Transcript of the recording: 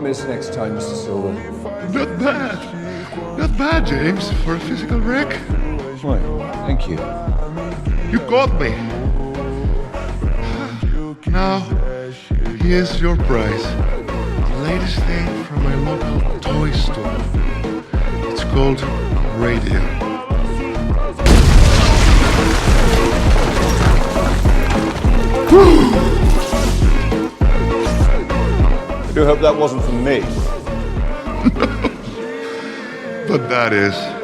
miss next time, Mr. Silver. Not bad. Not bad, James, for a physical wreck. Why, thank you. You got me. Now, here's your prize. The latest thing from my local toy store. It's called Radio. I do hope that wasn't from me. But that is.